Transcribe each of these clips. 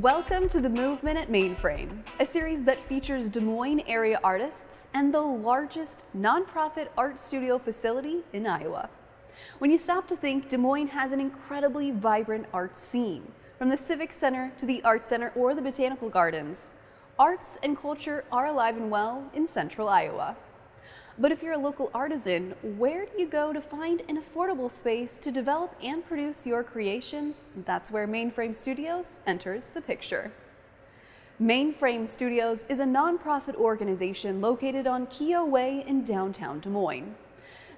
Welcome to The Movement at Mainframe, a series that features Des Moines area artists and the largest nonprofit art studio facility in Iowa. When you stop to think, Des Moines has an incredibly vibrant art scene. From the Civic Center to the Art Center or the Botanical Gardens, arts and culture are alive and well in central Iowa. But if you're a local artisan, where do you go to find an affordable space to develop and produce your creations? That's where Mainframe Studios enters the picture. Mainframe Studios is a nonprofit organization located on Keogh Way in downtown Des Moines.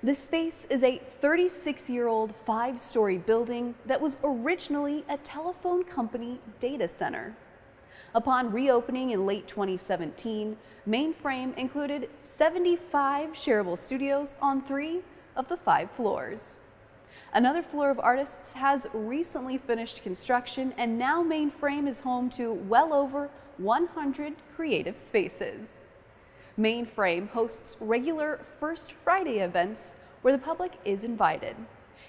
This space is a 36-year-old 5-story building that was originally a telephone company data center. Upon reopening in late 2017, Mainframe included 75 shareable studios on 3 of the 5 floors. Another floor of artists has recently finished construction, and now Mainframe is home to well over 100 creative spaces. Mainframe hosts regular First Friday events where the public is invited.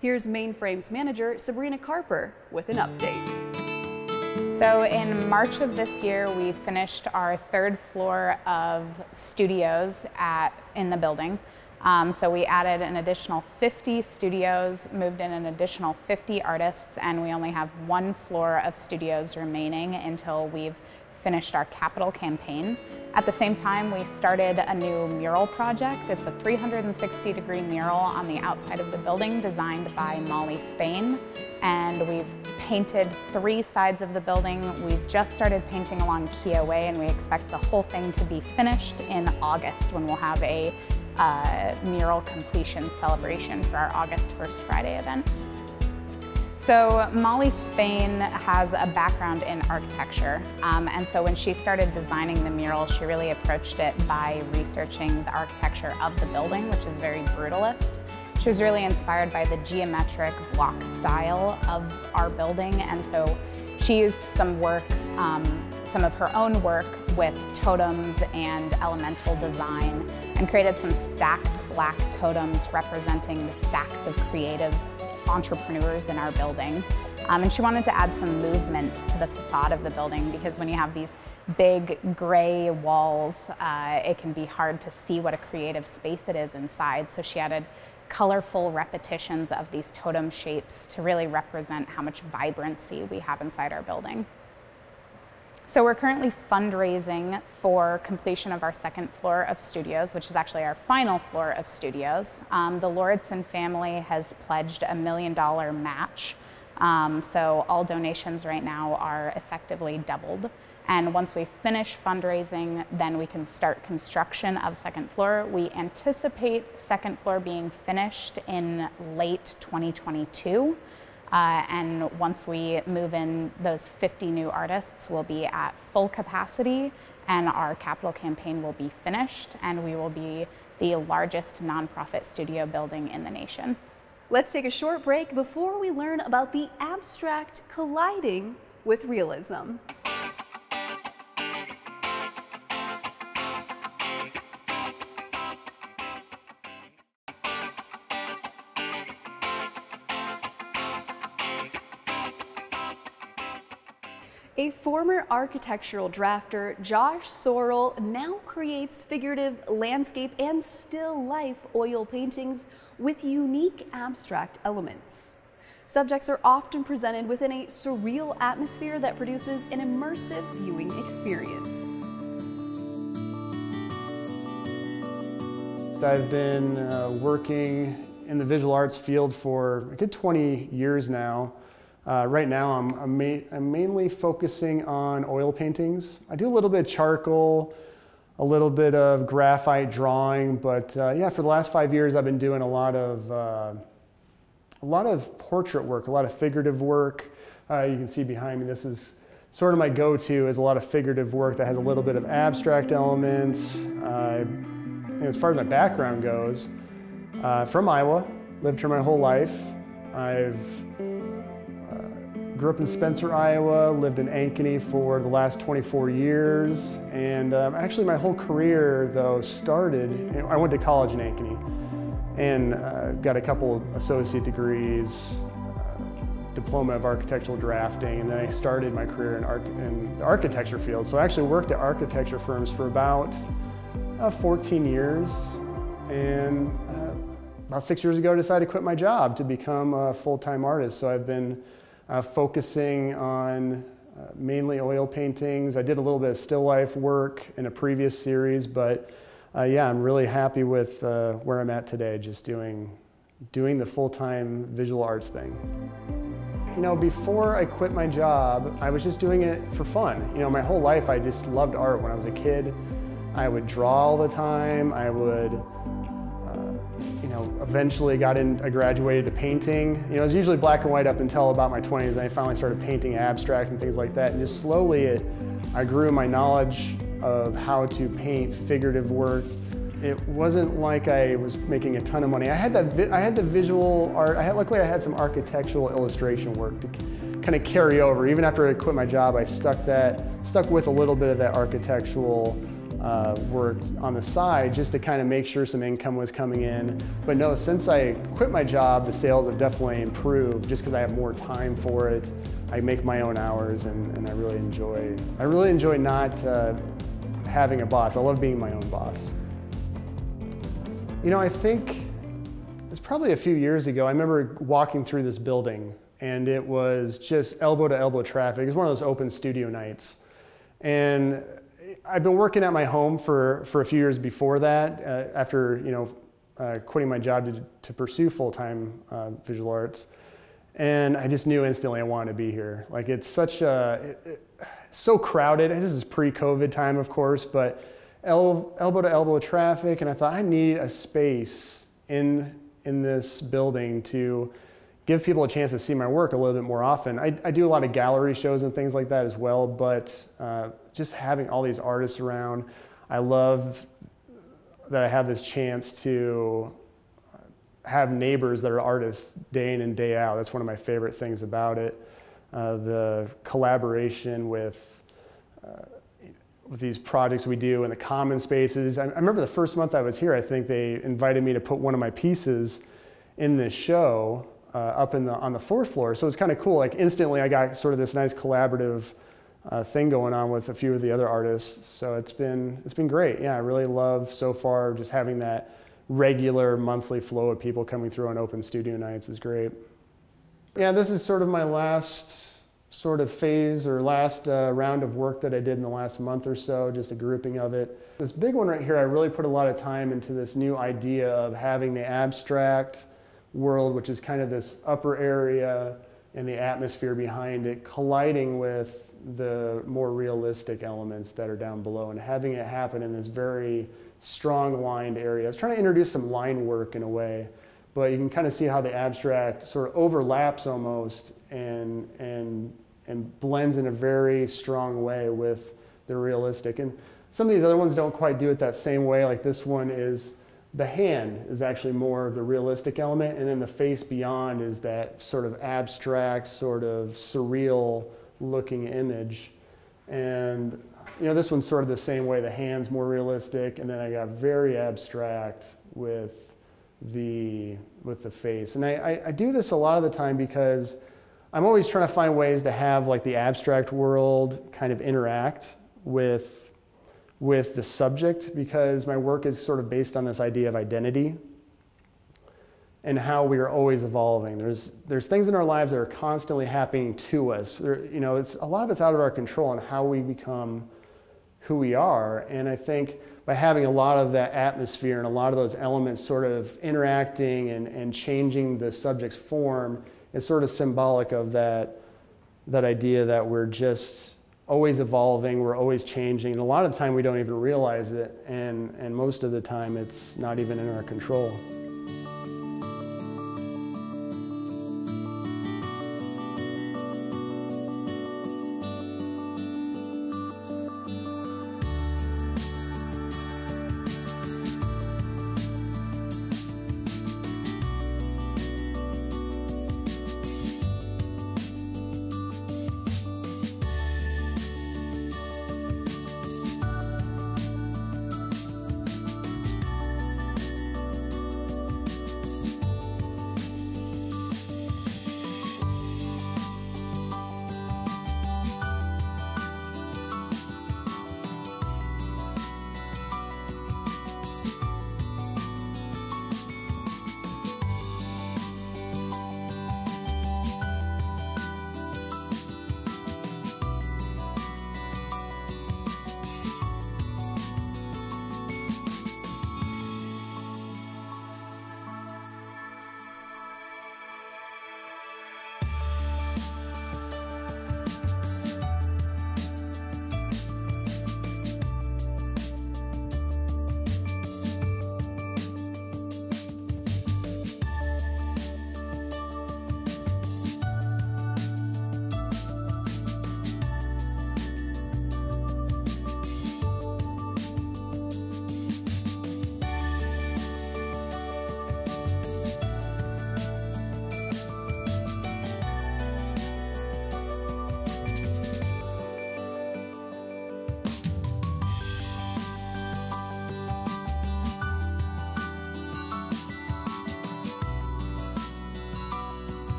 Here's Mainframe's manager, Sabrina Carper, with an update. So in March of this year, we finished our 3rd floor of studios in the building. So we added an additional 50 studios, moved in an additional 50 artists, and we only have 1 floor of studios remaining until we've finished our capital campaign. At the same time, we started a new mural project. It's a 360-degree mural on the outside of the building designed by Molly Spain. And we've painted 3 sides of the building. We've just started painting along Keogh Way, and we expect the whole thing to be finished in August when we'll have a mural completion celebration for our August First Friday event. So Molly Spain has a background in architecture, and so when she started designing the mural, she really approached it by researching the architecture of the building, which is very brutalist. She was really inspired by the geometric block style of our building, and so she used some of her own work with totems and elemental design and created some stacked black totems representing the stacks of creative entrepreneurs in our building. And she wanted to add some movement to the facade of the building, because when you have these big gray walls, it can be hard to see what a creative space it is inside. So she added colorful repetitions of these totem shapes to really represent how much vibrancy we have inside our building. So we're currently fundraising for completion of our 2nd floor of studios, which is actually our final floor of studios. The Lauritsen family has pledged $1 million match. So all donations right now are effectively doubled. And once we finish fundraising, then we can start construction of 2nd floor. We anticipate 2nd floor being finished in late 2022. And once we move in those 50 new artists, we'll be at full capacity, and our capital campaign will be finished, and we will be the largest nonprofit studio building in the nation. Let's take a short break before we learn about the abstract colliding with realism. A former architectural drafter, Josh Sorrell, now creates figurative landscape and still life oil paintings with unique abstract elements. Subjects are often presented within a surreal atmosphere that produces an immersive viewing experience. I've been working in the visual arts field for a good 20 years now. Right now I'm mainly focusing on oil paintings. I do a little bit of charcoal, a little bit of graphite drawing, but yeah, for the last 5 years I've been doing a lot of portrait work, a lot of figurative work. You can see behind me, this is sort of my go-to, is a lot of figurative work that has a little bit of abstract elements. And as far as my background goes, from Iowa, lived here my whole life. Grew up in Spencer, Iowa, lived in Ankeny for the last 24 years, and actually my whole career, though, started, I went to college in Ankeny, and got a couple associate degrees, diploma of architectural drafting, and then I started my career in the architecture field. So I actually worked at architecture firms for about 14 years, and about 6 years ago I decided to quit my job to become a full-time artist. So I've been focusing on mainly oil paintings. I did a little bit of still life work in a previous series, but yeah, I'm really happy with where I'm at today, just doing the full-time visual arts thing. You know, before I quit my job, I was just doing it for fun. You know, my whole life I just loved art. When I was a kid, I would draw all the time. I would, you know, eventually I graduated to painting. You know, it was usually black and white up until about my 20s, and I finally started painting abstract and things like that. And just slowly I grew my knowledge of how to paint figurative work. It wasn't like I was making a ton of money. I had the visual art. Luckily I had some architectural illustration work to kind of carry over. Even after I quit my job, I stuck with a little bit of that architectural work on the side just to kind of make sure some income was coming in. But no, since I quit my job, the sales have definitely improved just because I have more time for it. I make my own hours, and I really enjoy not having a boss. I love being my own boss. You know, I think it's probably a few years ago, I remember walking through this building and it was just elbow to elbow traffic. It was one of those open studio nights. And I've been working at my home for a few years before that, after, you know, quitting my job to pursue full-time visual arts. And I just knew instantly I wanted to be here. Like, it's such so crowded. This is pre-COVID time, of course, but elbow to elbow traffic, and I thought I need a space in this building to give people a chance to see my work a little bit more often. I do a lot of gallery shows and things like that as well, but just having all these artists around, I love that I have this chance to have neighbors that are artists day in and day out. That's one of my favorite things about it. The collaboration with these projects we do in the common spaces. I remember the first month I was here, I think they invited me to put one of my pieces in this show up on the fourth floor. So it's kind of cool. Like, instantly I got sort of this nice collaborative thing going on with a few of the other artists. So it's been great. Yeah, I really love so far just having that regular monthly flow of people coming through on open studio nights is great. Yeah, this is sort of my last sort of phase or last round of work that I did in the last month or so, just a grouping of it. This big one right here, I really put a lot of time into this new idea of having the abstract world, which is kind of this upper area and the atmosphere behind it, colliding with the more realistic elements that are down below, and having it happen in this very strong lined area. I was trying to introduce some line work in a way, but you can kind of see how the abstract sort of overlaps almost and blends in a very strong way with the realistic. And some of these other ones don't quite do it that same way. Like this one is, the hand is actually more of the realistic element, and then the face beyond is that sort of abstract, sort of surreal looking image. And you know, this one's sort of the same way. The hand's more realistic, and then I got very abstract with the face. And I do this a lot of the time because I'm always trying to find ways to have like the abstract world kind of interact with the subject, because my work is sort of based on this idea of identity and how we are always evolving. There's things in our lives that are constantly happening to us. You know, a lot of it's out of our control on how we become who we are. And I think by having a lot of that atmosphere and a lot of those elements sort of interacting and changing the subject's form, is sort of symbolic of that idea that we're just always evolving, we're always changing, and a lot of the time we don't even realize it, and most of the time it's not even in our control.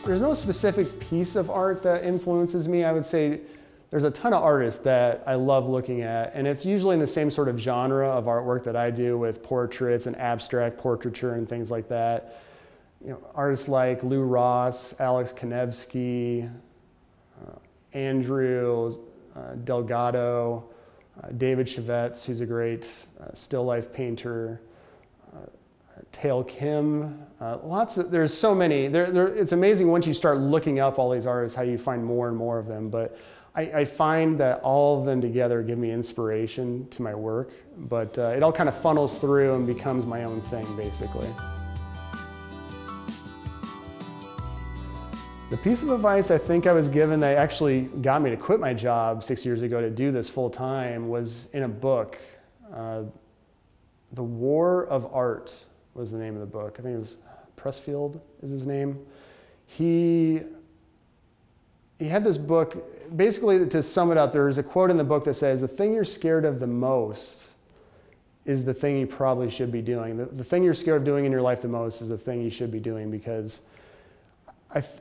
There's no specific piece of art that influences me. I would say there's a ton of artists that I love looking at, and it's usually in the same sort of genre of artwork that I do with portraits and abstract portraiture and things like that. You know, artists like Lou Ross, Alex Kanevsky, Andrew Delgado, David Chevetz, who's a great still life painter, Tail Kim, there's so many. It's amazing once you start looking up all these artists how you find more and more of them, but I find that all of them together give me inspiration to my work, but it all kind of funnels through and becomes my own thing, basically. The piece of advice I think I was given that actually got me to quit my job 6 years ago to do this full time was in a book. The War of Art was the name of the book. I think it was Pressfield is his name. He had this book, basically to sum it up, there's a quote in the book that says, the thing you're scared of the most is the thing you probably should be doing. The thing you're scared of doing in your life the most is the thing you should be doing, because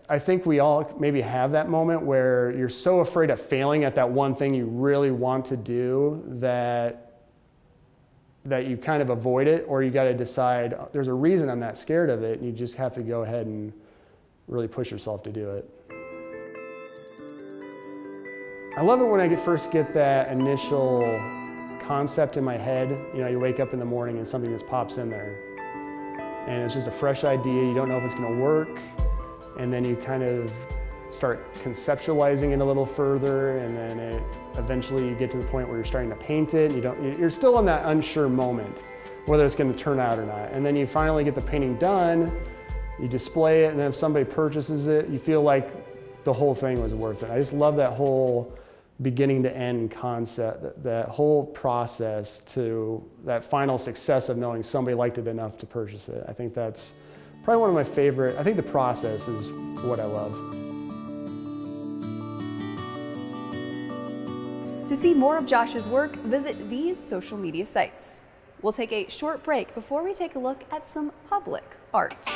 I think we all maybe have that moment where you're so afraid of failing at that one thing you really want to do that you kind of avoid it, or you got to decide there's a reason I'm not scared of it, and you just have to go ahead and really push yourself to do it. I love it when I first get that initial concept in my head. You know, you wake up in the morning and something just pops in there, and it's just a fresh idea. You don't know if it's going to work. And then you kind of start conceptualizing it a little further, and then eventually you get to the point where you're starting to paint it. And you're still in that unsure moment, whether it's going to turn out or not. And then you finally get the painting done, you display it, and then if somebody purchases it, you feel like the whole thing was worth it. I just love that whole beginning to end concept, that whole process to that final success of knowing somebody liked it enough to purchase it. I think that's probably one of my favorite. I think the process is what I love. To see more of Josh's work, visit these social media sites. We'll take a short break before we take a look at some public art.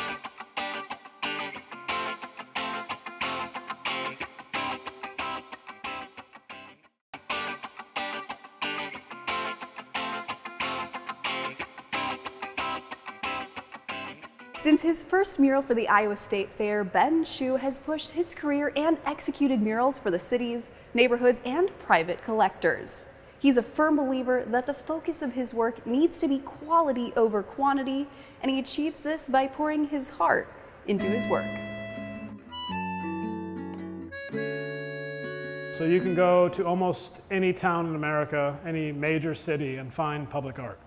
Since his first mural for the Iowa State Fair, Ben Schuh has pushed his career and executed murals for the cities, neighborhoods, and private collectors. He's a firm believer that the focus of his work needs to be quality over quantity, and he achieves this by pouring his heart into his work. So you can go to almost any town in America, any major city, and find public art.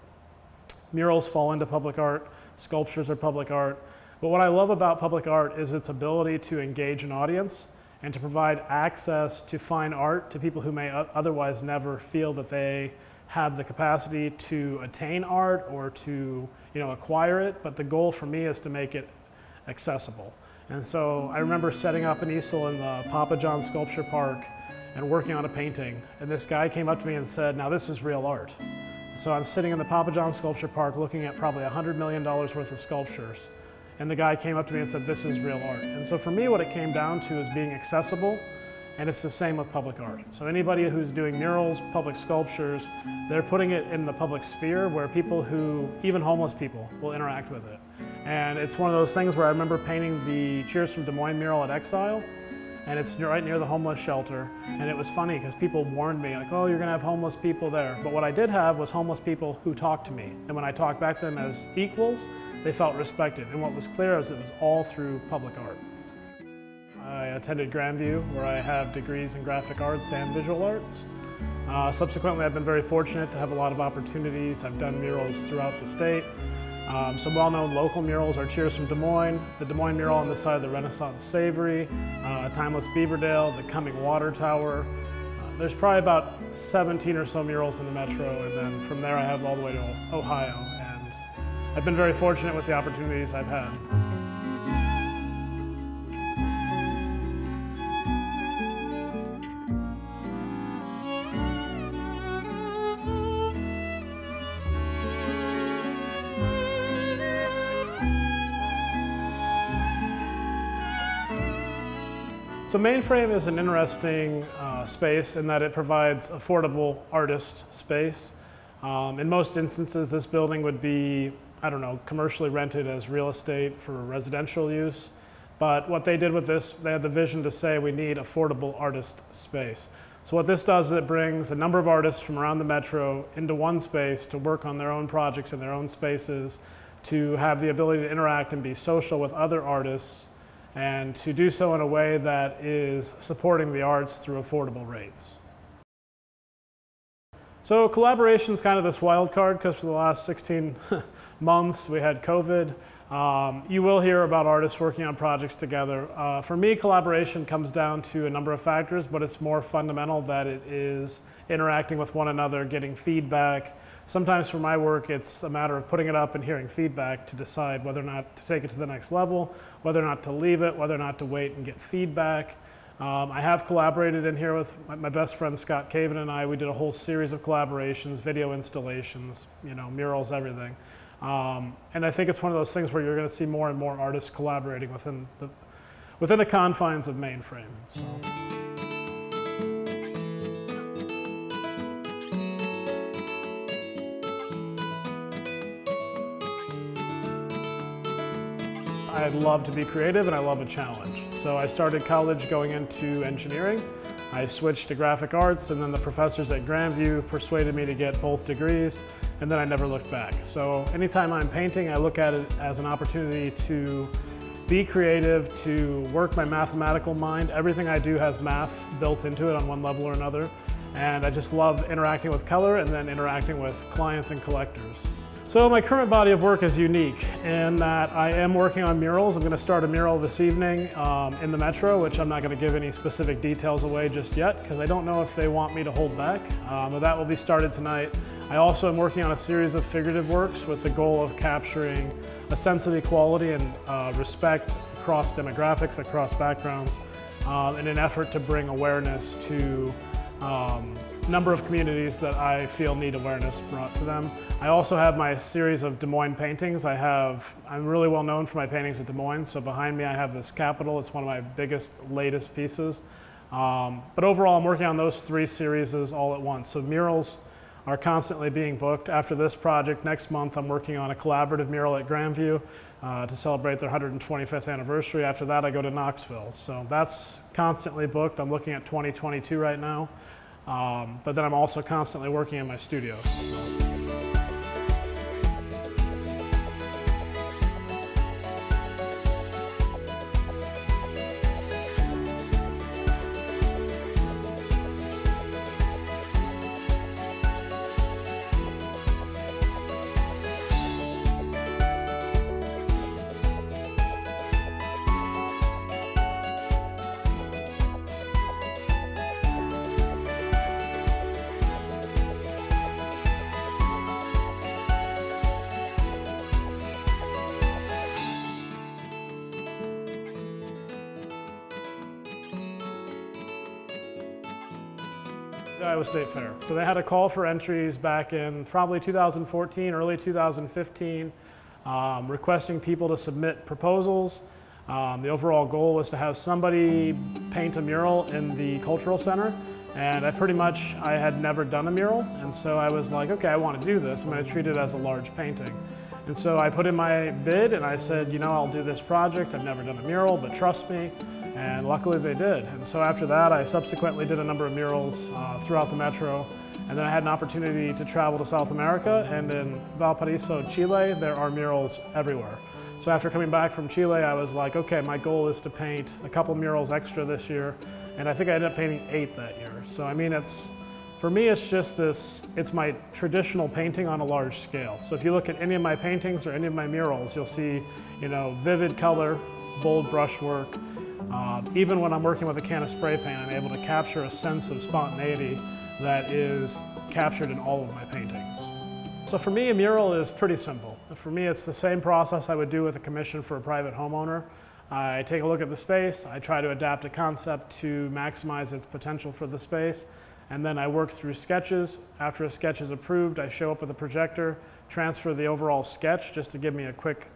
Murals fall into public art. Sculptures are public art. But what I love about public art is its ability to engage an audience and to provide access to fine art to people who may otherwise never feel that they have the capacity to attain art or to, acquire it. But the goal for me is to make it accessible. And so I remember setting up in Easel in the Papa John Sculpture Park and working on a painting. And this guy came up to me and said, "Now this is real art." So I'm sitting in the Papa John Sculpture Park looking at probably $100 million worth of sculptures. And the guy came up to me and said, "This is real art." And so for me, what it came down to is being accessible, and it's the same with public art. So anybody who's doing murals, public sculptures, they're putting it in the public sphere where people even homeless people, will interact with it. And it's one of those things where I remember painting the Cheers from Des Moines mural at Exile, and it's right near the homeless shelter. And it was funny because people warned me, like, "Oh, you're gonna have homeless people there." But what I did have was homeless people who talked to me. And when I talked back to them as equals, they felt respected. And what was clear is it was all through public art. I attended Grandview, where I have degrees in graphic arts and visual arts. Subsequently, I've been very fortunate to have a lot of opportunities. I've done murals throughout the state. Some well-known local murals are Cheers from Des Moines, the Des Moines mural on the side of the Renaissance Savory, Timeless Beaverdale, the Coming Water Tower. There's probably about 17 or so murals in the metro, and then from there I have all the way to Ohio. And I've been very fortunate with the opportunities I've had. So Mainframe is an interesting space in that it provides affordable artist space. In most instances, this building would be, I don't know, commercially rented as real estate for residential use. But what they did with this, they had the vision to say we need affordable artist space. So what this does is it brings a number of artists from around the metro into one space to work on their own projects in their own spaces, to have the ability to interact and be social with other artists, and to do so in a way that is supporting the arts through affordable rates. So collaboration is kind of this wild card because for the last 16 months we had COVID. You will hear about artists working on projects together. For me, collaboration comes down to a number of factors, but it's more fundamental that it is interacting with one another, getting feedback. Sometimes for my work, it's a matter of putting it up and hearing feedback to decide whether or not to take it to the next level, whether or not to leave it, whether or not to wait and get feedback. I have collaborated in here with my best friend Scott Caven and I. We did a whole series of collaborations, video installations, murals, everything. And I think it's one of those things where you're going to see more and more artists collaborating within the confines of Mainframe. So. I love to be creative and I love a challenge. So I started college going into engineering. I switched to graphic arts, and then the professors at Grandview persuaded me to get both degrees, and then I never looked back. So anytime I'm painting, I look at it as an opportunity to be creative, to work my mathematical mind. Everything I do has math built into it on one level or another, and I just love interacting with color and then interacting with clients and collectors. So my current body of work is unique in that I am working on murals. I'm going to start a mural this evening in the Metro, which I'm not going to give any specific details away just yet because I don't know if they want me to hold back, but that will be started tonight. I also am working on a series of figurative works with the goal of capturing a sense of equality and respect across demographics, across backgrounds, in an effort to bring awareness to number of communities that I feel need awareness brought to them. I also have my series of Des Moines paintings. I'm really well known for my paintings at Des Moines, so behind me I have this Capitol. It's one of my biggest, latest pieces. But overall I'm working on those 3 series all at once. So murals are constantly being booked. After this project, next month I'm working on a collaborative mural at Grandview to celebrate their 125th anniversary. After that I go to Knoxville. So that's constantly booked. I'm looking at 2022 right now. But then I'm also constantly working in my studio. The Iowa State Fair. So they had a call for entries back in probably 2014, early 2015, requesting people to submit proposals. The overall goal was to have somebody paint a mural in the cultural center, and I had never done a mural, and so I was like, okay, I want to do this. I'm going to treat it as a large painting. And so I put in my bid and I said, I'll do this project. I've never done a mural, but trust me. And luckily they did. And so after that, I subsequently did a number of murals throughout the Metro. And then I had an opportunity to travel to South America, and in Valparaiso, Chile, there are murals everywhere. So after coming back from Chile, I was like, okay, my goal is to paint a couple murals extra this year. And I think I ended up painting 8 that year. So I mean, for me, it's just it's my traditional painting on a large scale. So if you look at any of my paintings or any of my murals, you'll see, vivid color, bold brushwork. Even when I'm working with a can of spray paint, I'm able to capture a sense of spontaneity that is captured in all of my paintings. So for me, a mural is pretty simple. For me, it's the same process I would do with a commission for a private homeowner. I take a look at the space, I try to adapt a concept to maximize its potential for the space, and then I work through sketches. After a sketch is approved, I show up with a projector, transfer the overall sketch just to give me a quick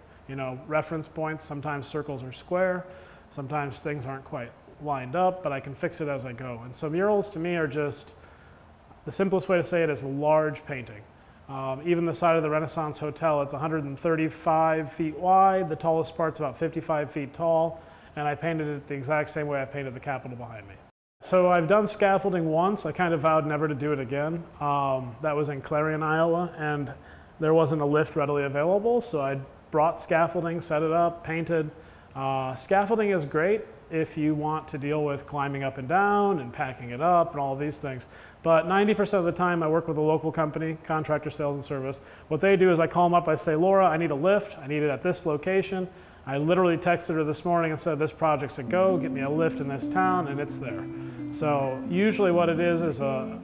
reference point. Sometimes circles are square, sometimes things aren't quite lined up, but I can fix it as I go. And so murals to me are just, the simplest way to say it is a large painting. Even the side of the Renaissance Hotel, it's 135 feet wide, the tallest part's about 55 feet tall, and I painted it the exact same way I painted the Capitol behind me. So I've done scaffolding once. I kind of vowed never to do it again. That was in Clarion, Iowa, and there wasn't a lift readily available, so I brought scaffolding, set it up, painted. Scaffolding is great if you want to deal with climbing up and down and packing it up and all of these things. But 90% of the time I work with a local company, Contractor Sales and Service. What they do is I call them up, I say, Laura, I need a lift, I need it at this location. I literally texted her this morning and said, this project's a go, get me a lift in this town, and it's there. So usually what it is a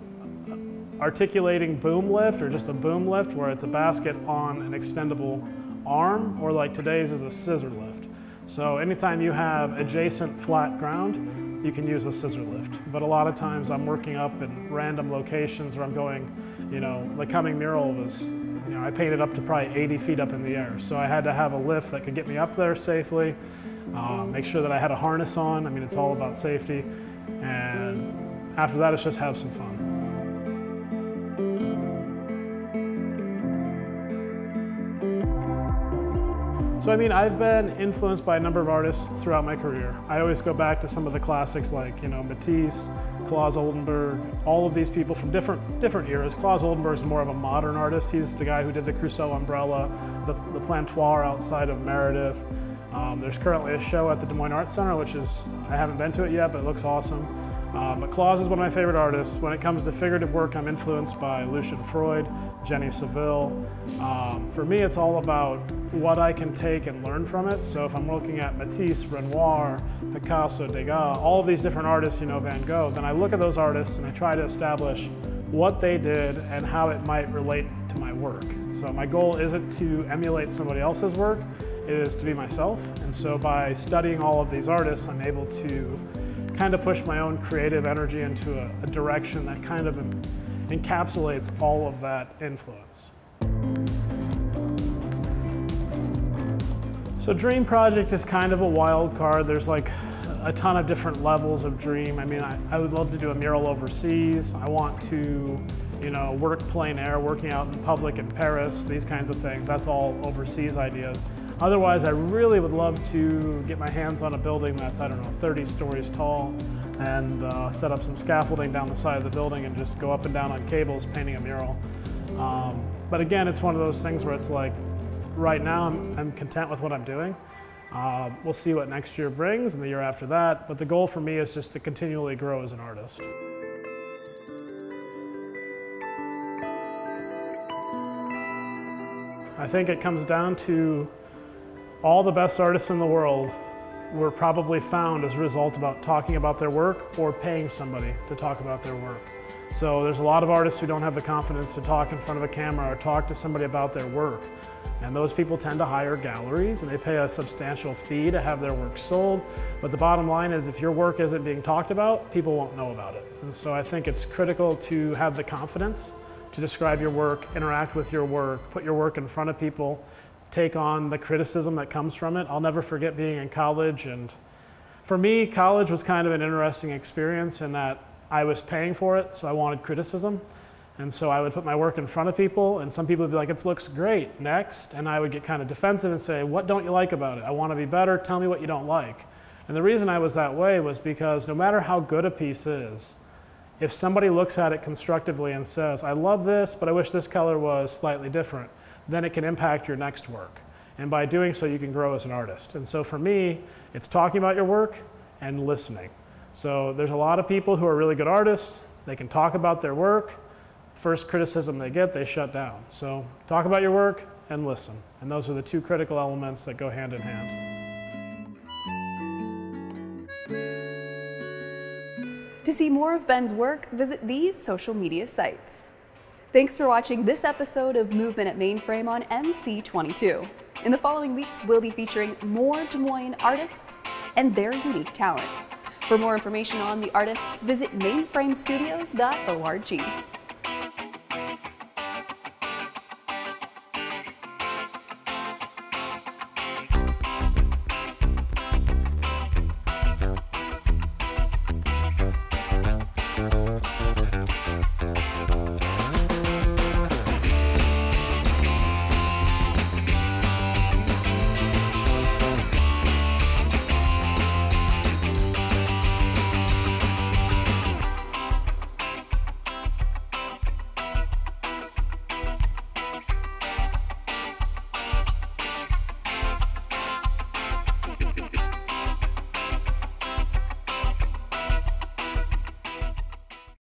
articulating boom lift or just a boom lift where it's a basket on an extendable arm, or like today's is a scissor lift. So anytime you have adjacent flat ground, you can use a scissor lift. But a lot of times I'm working up in random locations where I'm going, you know, the coming mural was, you know, I painted up to probably 80 feet up in the air. So I had to have a lift that could get me up there safely, make sure that I had a harness on. I mean, it's all about safety. And after that, it's just have some fun. So I mean, I've been influenced by a number of artists throughout my career. I always go back to some of the classics like, you know, Matisse, Claes Oldenburg, all of these people from different eras. Claes Oldenburg is more of a modern artist. He's the guy who did the Crusoe umbrella, the plantoir outside of Meredith. There's currently a show at the Des Moines Arts Center, which is, I haven't been to it yet, but it looks awesome. But Claes is one of my favorite artists. When it comes to figurative work, I'm influenced by Lucian Freud, Jenny Saville. For me, it's all about what I can take and learn from it. So if I'm looking at Matisse, Renoir, Picasso, Degas, all of these different artists, you know, Van Gogh, then I look at those artists and I try to establish what they did and how it might relate to my work. So my goal isn't to emulate somebody else's work, it is to be myself. And so by studying all of these artists, I'm able to kind of push my own creative energy into a direction that kind of encapsulates all of that influence. So dream project is kind of a wild card. There's like a ton of different levels of dream. I mean, I would love to do a mural overseas. I want to, you know, work plein air, working out in public in Paris, these kinds of things. That's all overseas ideas. Otherwise, I really would love to get my hands on a building that's, I don't know, 30 stories tall and set up some scaffolding down the side of the building and just go up and down on cables painting a mural. But again, it's one of those things where it's like, right now I'm content with what I'm doing. We'll see what next year brings and the year after that, but the goal for me is just to continually grow as an artist. I think it comes down to all the best artists in the world were probably found as a result about talking about their work or paying somebody to talk about their work. So there's a lot of artists who don't have the confidence to talk in front of a camera or talk to somebody about their work. And those people tend to hire galleries and they pay a substantial fee to have their work sold. But the bottom line is if your work isn't being talked about, people won't know about it. And so I think it's critical to have the confidence to describe your work, interact with your work, put your work in front of people, take on the criticism that comes from it. I'll never forget being in college, and for me, college was kind of an interesting experience in that I was paying for it, so I wanted criticism. And so I would put my work in front of people, and some people would be like, it looks great, next. And I would get kind of defensive and say, what don't you like about it? I want to be better, tell me what you don't like. And the reason I was that way was because no matter how good a piece is, if somebody looks at it constructively and says, I love this, but I wish this color was slightly different, then it can impact your next work. And by doing so, you can grow as an artist. And so for me, it's talking about your work and listening. So there's a lot of people who are really good artists. They can talk about their work. First criticism they get, they shut down. So talk about your work and listen. And those are the two critical elements that go hand in hand. To see more of Ben's work, visit these social media sites. Thanks for watching this episode of Movement at Mainframe on MC22. In the following weeks, we'll be featuring more Des Moines artists and their unique talent. For more information on the artists, visit mainframestudios.org.